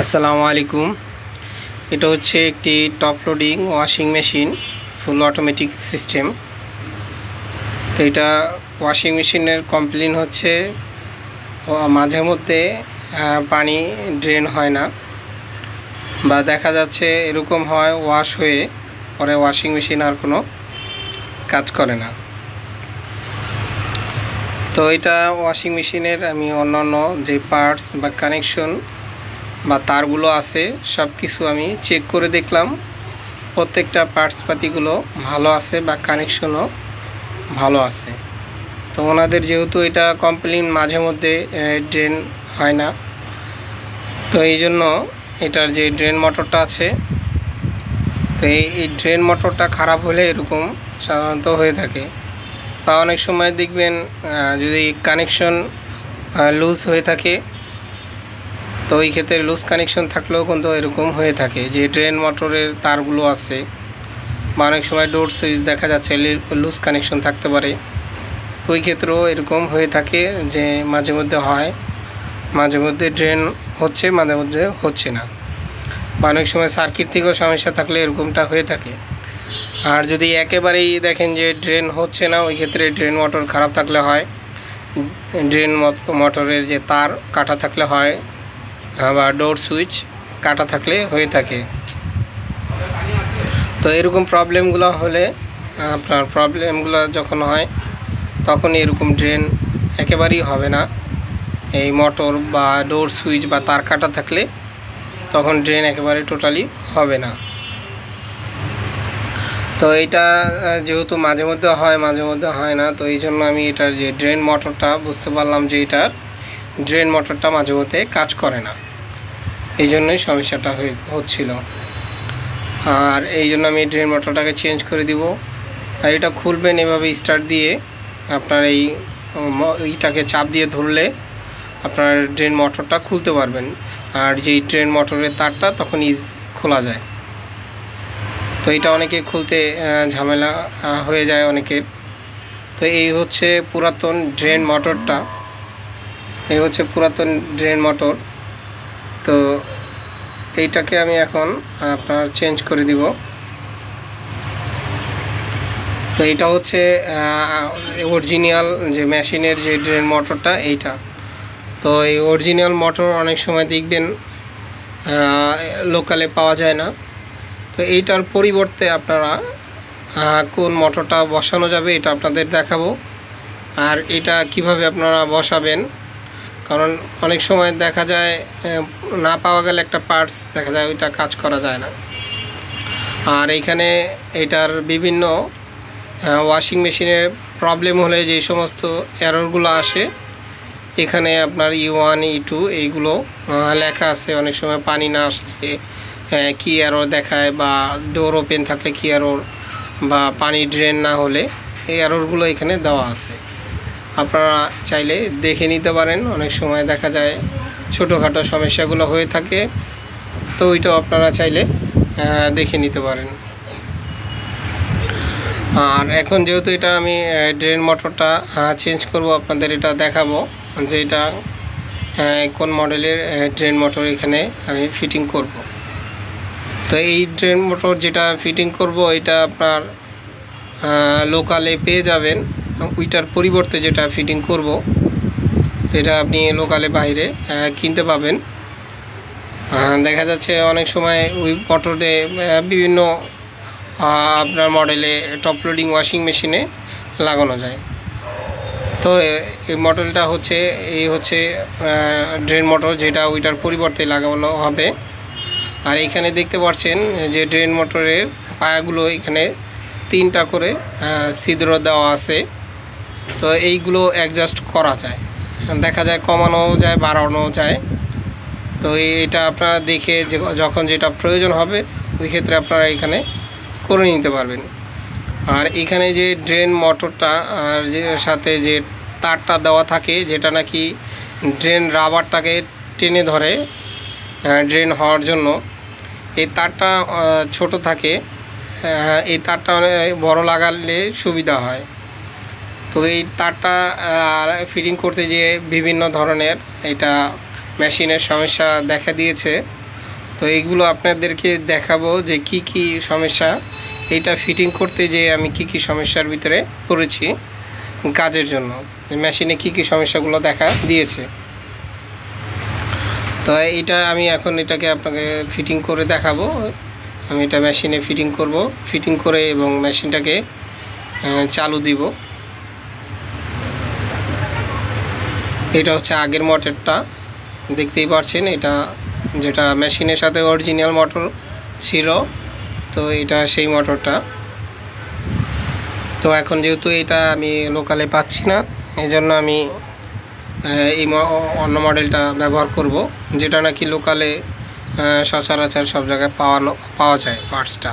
আসসালামু আলাইকুম। এটা হচ্ছে একটি top loading washing machine, full automatic system. তো এটা ওয়াশিং মেশিনের কমপ্লেইন হচ্ছে মাঝে মধ্যে পানি ড্রেন হয় না, বা দেখা যাচ্ছে এরকম হয় ওয়াশ হয়ে পরে ওয়াশিং মেশিন আর কোনো কাজ করে না। তো এটা ওয়াশিং মেশিনের আমি অন্যান্য যে পার্টস বা কানেকশন বা তারগুলো আছে সব কিছু আমি চেক করে দেখলাম, প্রত্যেকটা পার্টস পাতিগুলো ভালো আছে বা কানেকশনও ভালো আছে। তো ওনাদের যেহেতু এটা কমপ্লেইন মাঝে মধ্যে ড্রেন হয় না, তো এই জন্য এটার যে ড্রেন মোটরটা আছে, তো এই ড্রেন মোটরটা খারাপ হলে এরকম সাধারণত হয়ে থাকে। বা অনেক সময় দেখবেন যদি কানেকশন লুজ হয়ে থাকে, তো এই ক্ষেত্রে লুজ কানেকশন থাকলেও কিন্তু এরকম হয়ে থাকে যে ড্রেন মোটরের তারগুলো আছে, বা অনেক সময় ডোর সুইচ দেখা যাচ্ছে লুজ কানেকশন থাকতে পারে। তো ওই ক্ষেত্রেও এরকম হয়ে থাকে যে মাঝে মধ্যে হয়, মাঝে মধ্যে ড্রেন হচ্ছে, মাঝে মধ্যে হচ্ছে না। বা অনেক সময় সার্কিট থেকেও সমস্যা থাকলে এরকমটা হয়ে থাকে। আর যদি একেবারেই দেখেন যে ড্রেন হচ্ছে না, ওই ক্ষেত্রে ড্রেন মোটর খারাপ থাকলে হয়, ড্রেন মোটরের যে তার কাটা থাকলে হয়, বা ডোর সুইচ কাটা থাকলে হয়ে থাকে। তো এরকম প্রবলেমগুলো হলে, আপনার প্রবলেমগুলো যখন হয় তখন এরকম ড্রেন একেবারেই হবে না। এই মোটর বা ডোর সুইচ বা তার কাটা থাকলে তখন ড্রেন একেবারে টোটালি হবে না। তো এটা যেহেতু মাঝে মধ্যে হয় মাঝে মধ্যে হয় না, তো এই জন্য আমি এটার যে ড্রেন মোটরটা বুঝতে পারলাম যে এটার ড্রেন মোটরটা মাঝে মধ্যে কাজ করে না, এই জন্যই সমস্যাটা হচ্ছিল। আর এই জন্য আমি ড্রেন মোটরটাকে চেঞ্জ করে দিব। আর এটা খুলবেন এভাবে স্টার্ট দিয়ে, আপনার এইটাকে চাপ দিয়ে ধরলে আপনার ড্রেন মোটরটা খুলতে পারবেন। আর যেই ড্রেন মোটরের তারটা তখন খোলা যায়। তো এটা অনেকে খুলতে ঝামেলা হয়ে যায় অনেকের। তো এই হচ্ছে পুরাতন ড্রেন মোটরটা, এই হচ্ছে পুরাতন ড্রেন মোটর। তো এইটাকে আমি এখন আপনার চেঞ্জ করে দিব। তো এটা হচ্ছে অরিজিনাল যে মেশিনের যে ড্রেন মোটরটা এইটা। তো এই অরিজিনাল মোটর অনেক সময় দেখবেন লোকালে পাওয়া যায় না। তো এইটার পরিবর্তে আপনারা কোন মোটরটা বসানো যাবে এটা আপনাদের দেখাবো, আর এটা কিভাবে আপনারা বসাবেন। কারণ অনেক সময় দেখা যায় না পাওয়া গেলে একটা পার্টস দেখা যায় ওইটা কাজ করা যায় না। আর এইখানে এটার বিভিন্ন ওয়াশিং মেশিনের প্রবলেম হলে যে সমস্ত এররগুলো আসে, এখানে আপনার E1 E2 এইগুলো লেখা আছে। অনেক সময় পানি না আসলে কি এরর দেখায়, বা ডোর ওপেন থাকলে কি এরর, বা পানি ড্রেন না হলে এই এররগুলো এখানে দেওয়া আছে। আপনারা চাইলে দেখে নিতে পারেন। অনেক সময় দেখা যায় ছোটোখাটো সমস্যাগুলো হয়ে থাকে, তো ওইটাও আপনারা চাইলে দেখে নিতে পারেন। আর এখন যেহেতু এটা আমি ড্রেন মোটরটা চেঞ্জ করব, আপনাদের এটা দেখাবো যে এটা কোন মডেলের ড্রেন মোটর এখানে আমি ফিটিং করব। তো এই ড্রেন মোটর যেটা ফিটিং করব এটা আপনার লোকালে পেয়ে যাবেন। ওইটার পরিবর্তে যেটা ফিটিং করব এটা আপনি লোকালে বাইরে কিনতে পাবেন। দেখা যাচ্ছে অনেক সময় ওই মোটরে বিভিন্ন আপনার মডেলে টপ লোডিং ওয়াশিং মেশিনে লাগানো যায়। তো এই মডেলটা হচ্ছে ড্রেন মোটর, যেটা ওইটার পরিবর্তে লাগানো হবে। আর এখানে দেখতে পাচ্ছেন যে ড্রেন মোটরের পায়াগুলো এখানে 3টা করে ছিদ্র দেওয়া আছে। তো এইগুলো অ্যাডজাস্ট করা যায়, দেখা যায় কমানো যায়, বাড়ানো যায়। তো এটা আপনারা দেখে যখন যেটা প্রয়োজন হবে ওই ক্ষেত্রে আপনারা এখানে করে নিতে পারবেন। আর এখানে যে ড্রেন মোটরটা আর যে সাথে যে তারটা দেওয়া থাকে, যেটা নাকি ড্রেন রাবারটাকে টেনে ধরে ড্রেন হওয়ার জন্য, এই তারটা ছোট থাকে, এই তারটা বড় লাগালে সুবিধা হয়। তো এই তারটা ফিটিং করতে গিয়ে বিভিন্ন ধরনের এটা মেশিনের সমস্যা দেখা দিয়েছে। তো এইগুলো আপনাদেরকে দেখাবো যে কি কি সমস্যা, এইটা ফিটিং করতে যে আমি কি কি সমস্যার ভিতরে পড়েছি কাজের জন্য, মেশিনে কি কি সমস্যাগুলো দেখা দিয়েছে। তো এটা আমি এখন এটাকে আপনাকে ফিটিং করে দেখাবো। আমি এটা মেশিনে ফিটিং করব, ফিটিং করে এবং মেশিনটাকে চালু দিব। এটা হচ্ছে আগের মোটরটা, দেখতেই পাচ্ছেন, এটা যেটা মেশিনের সাথে অরিজিনাল মোটর ছিল, তো এটা সেই মোটরটা। তো এখন যেহেতু এটা আমি লোকালে পাচ্ছি না, এই জন্য আমি এই অন্য মডেলটা ব্যবহার করব, যেটা নাকি লোকালে সচরাচর সব জায়গায় পাওয়া যায় পার্টসটা।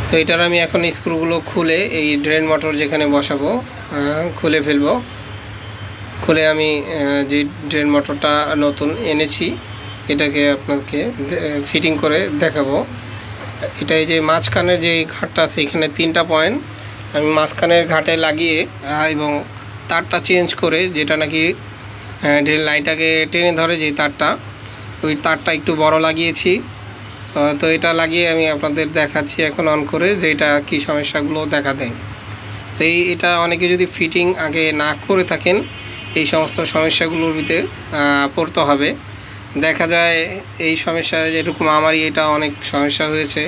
তো এটার আমি এখন স্ক্রুগুলো খুলে এই ড্রেন মোটর যেখানে বসাবো খুলে ফেলবো। খুলে আমি যে ড্রেন মোটরটা নতুন এনেছি এটাকে আপনাকে ফিটিং করে দেখাবো। এটা এই যে মাঝখানের যে ঘাটটা আছে, এখানে 3টা পয়েন্ট আমি মাঝখানের ঘাটে লাগিয়ে এবং তারটা চেঞ্জ করে, যেটা নাকি ড্রেন লাইনটাকে টেনে ধরে যে তারটা, ওই তারটা একটু বড় লাগিয়েছি। তো এটা লাগিয়ে আমি আপনাদের দেখাচ্ছি এখন অন করে যে এটা কী সমস্যাগুলো দেখা দেয়। তো এটা অনেকে যদি ফিটিং আগে না করে থাকেন এই সমস্ত সমস্যাগুলোর ভিতরে পড়তে হবে। দেখা যায় এই সমস্যা যেরকম আমারই এটা অনেক সমস্যা হয়েছে,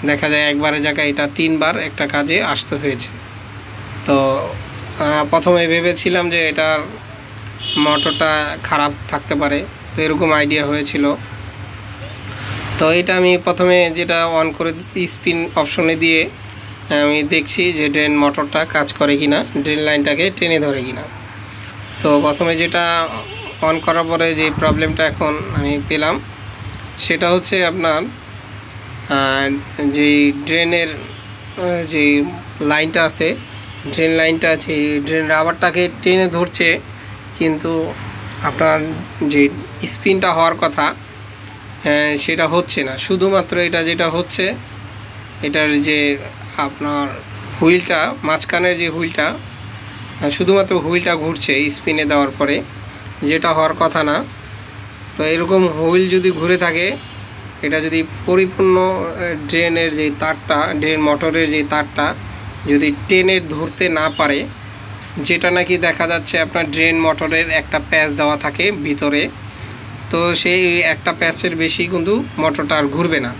দেখা যায় একবারের জায়গায় এটা 3বার একটা কাজে আসতে হয়েছে। তো প্রথমে ভেবেছিলাম যে এটার মোটরটা খারাপ থাকতে পারে, তো এরকম আইডিয়া হয়েছিল। তো এটা আমি প্রথমে যেটা অন করে স্পিন অপশনে দিয়ে আমি দেখছি যে ড্রেন মোটরটা কাজ করে কিনা, ড্রেন লাইনটাকে টেনে ধরে কিনা। তো প্রথমে যেটা অন করার পরে যে প্রবলেমটা এখন আমি পেলাম সেটা হচ্ছে আপনার যে ড্রেনের যে লাইনটা আছে, ড্রেন লাইনটা আছে, ড্রেন রাবারটাকে টেনে ধরছে, কিন্তু আপনার যে স্পিনটা হওয়ার কথা সেটা হচ্ছে না। শুধুমাত্র এটা যেটা হচ্ছে, এটার যে আপনার হুইলটা, মাঝখানের যে হুইলটা, শুধুমাত্র হুইলটা ঘুরছে স্পিনে দেওয়ার পরে, যেটা হওয়ার কথা না। তো এরকম হুইল যদি ঘুরে থাকে, এটা যদি পরিপূর্ণ ড্রেনের যে তারটা, ড্রেন মোটরের যে তারটা যদি টেনে ধরতে না পারে, যেটা নাকি দেখা যাচ্ছে আপনার ড্রেন মোটরের একটা প্যাচ দেওয়া থাকে ভিতরে, তো সেই একটা প্যাচের বেশি কিন্তু মোটরটা আর ঘুরবে না।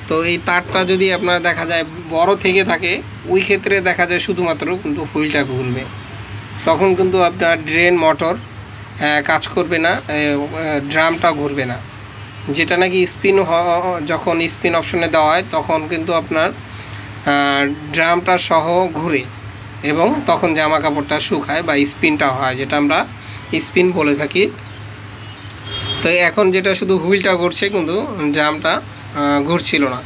তো এই তারটা যদি আপনার দেখা যায় বড় থেকে থাকে, ওই ক্ষেত্রে দেখা যায় শুধুমাত্র কিন্তু হুইলটা ঘুরবে, তখন কিন্তু আপনার ড্রেন মোটর কাজ করবে না, ড্রামটা ঘুরবে না। যেটা নাকি স্পিন যখন স্পিন অপশনে দেওয়া হয় তখন কিন্তু আপনার ড্রামটা সহ ঘুরে এবং তখন জামা কাপড়টা শুকায় বা স্পিনটা হয়, যেটা আমরা স্পিন বলে থাকি। তো এখন যেটা শুধু হুইলটা ঘুরছে কিন্তু ড্রামটা ঘুরছিল না।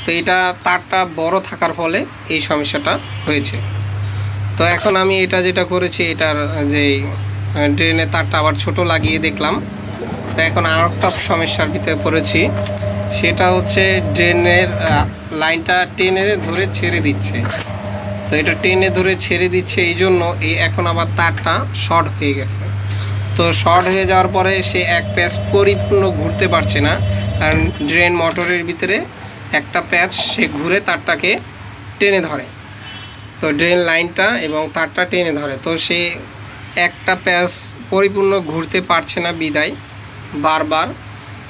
তো এটা তারটা বড় থাকার ফলে এই সমস্যাটা হয়েছে। তো এখন আমি এটা যেটা করেছি, এটার যে ড্রেনের তারটা আবার ছোট লাগিয়ে দেখলাম। তো এখন আর একটা সমস্যার ভিতরে পড়েছি, সেটা হচ্ছে ড্রেনের লাইনটা টেনে ধরে ছেড়ে দিচ্ছে। তো এটা টেনে ধরে ছেড়ে দিচ্ছে, এই জন্য এখন আবার তারটা শর্ট হয়ে গেছে। তো শর্ট হয়ে যাওয়ার পরে সে এক প্যাচ পরিপূর্ণ ঘুরতে পারছে না, কারণ ড্রেন মোটরের ভিতরে একটা প্যাচ সে ঘুরে তারটাকে টেনে ধরে। তো ড্রেন লাইনটা এবং তারটা টেনে ধরে, তো সে একটা প্যাচ পরিপূর্ণ ঘুরতে পারছে না বিদায় বারবার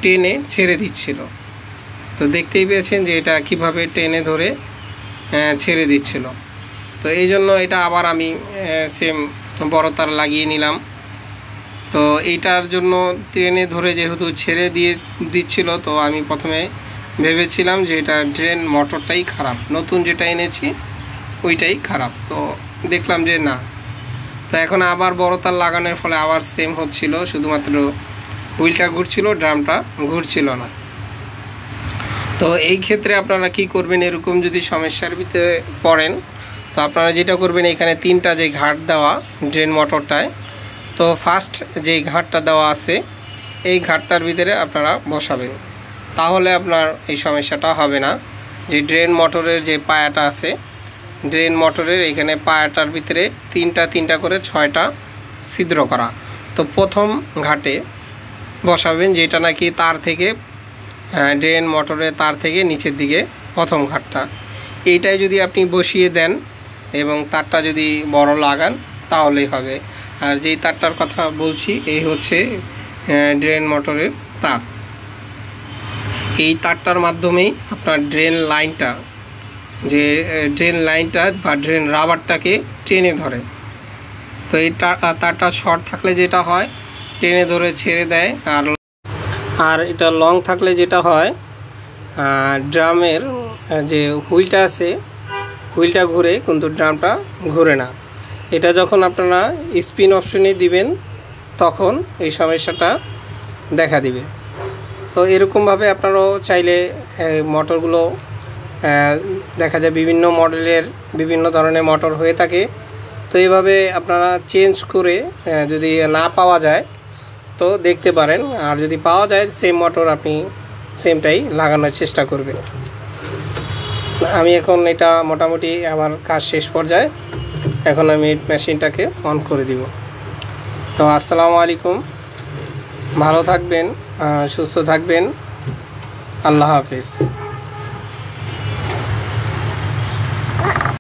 টেনে ছেড়ে দিচ্ছিল। তো দেখতেই পেয়েছেন যে এটা কিভাবে টেনে ধরে ছেড়ে দিচ্ছিল। তো এই জন্য এটা আবার আমি সেম বড় তার লাগিয়ে নিলাম। তো এইটার জন্য টেনে ধরে যেহেতু ছেড়ে দিচ্ছিল, তো আমি প্রথমে ভেবেছিলাম যে এটা ড্রেন মোটরটাই খারাপ, নতুন যেটা এনেছি ওইটাই খারাপ। তো দেখলাম যে না। তো এখন আবার বড় তার লাগানোর ফলে আবার সেম হচ্ছিল, শুধুমাত্র হুইলটা ঘুরছিল, ড্রামটা ঘুরছিল না। তো এই ক্ষেত্রে আপনারা কি করবেন, এরকম যদি সমস্যার ভিতরে পড়েন, তো আপনারা যেটা করবেন, এখানে 3টা যে ঘাট দেওয়া ড্রেন মোটরটায়, তো ফার্স্ট যেই ঘাটটা দেওয়া আছে এই ঘাটটার ভিতরে আপনারা বসাবেন, তাহলে আপনার এই সমস্যাটা হবে না। যে ড্রেন মোটরের যে পায়াটা আছে, ড্রেন মোটরের এখানে পায়াটার ভিতরে 3টা করে 6টা ছিদ্র করা। তো প্রথম ঘাটে বসাবেন, যেটা নাকি তার থেকে ড্রেন মোটরের তার থেকে নিচের দিকে প্রথম ঘাটটা, এইটাই যদি আপনি বসিয়ে দেন এবং তারটা যদি বড় লাগান তাহলেই হবে। আর যেই তারটার কথা বলছি এই হচ্ছে ড্রেন মোটরের তার। এই তারটার মাধ্যমেই আপনার ড্রেন লাইনটা বা ড্রেন রাবারটাকে টেনে ধরে। তো এই তারটা শর্ট থাকলে যেটা হয় টেনে ধরে ছেড়ে দেয়, আর এটা লং থাকলে যেটা হয় ড্রামের যে হুইলটা আছে হুইলটা ঘুরে কিন্তু ড্রামটা ঘুরে না। এটা যখন আপনারা স্পিন অপশনে দিবেন তখন এই সমস্যাটা দেখা দিবে। তো এরকমভাবে আপনারাও চাইলে মোটরগুলো দেখা যায় বিভিন্ন মডেলের বিভিন্ন ধরনের মোটর হয়ে থাকে। তো এইভাবে আপনারা চেঞ্জ করে যদি না পাওয়া যায় তো দেখতে পারেন, আর যদি পাওয়া যায় সেম মোটর আপনি সেমটাই লাগানোর চেষ্টা করবেন। আমি এখন এটা মোটামুটি আমার কাজ শেষ পর্যায়ে, এখন আমি মেশিনটাকে অন করে দিব। তো আসসালামু আলাইকুম, ভালো থাকবেন, সুস্থ থাকবেন, আল্লাহ হাফেজ।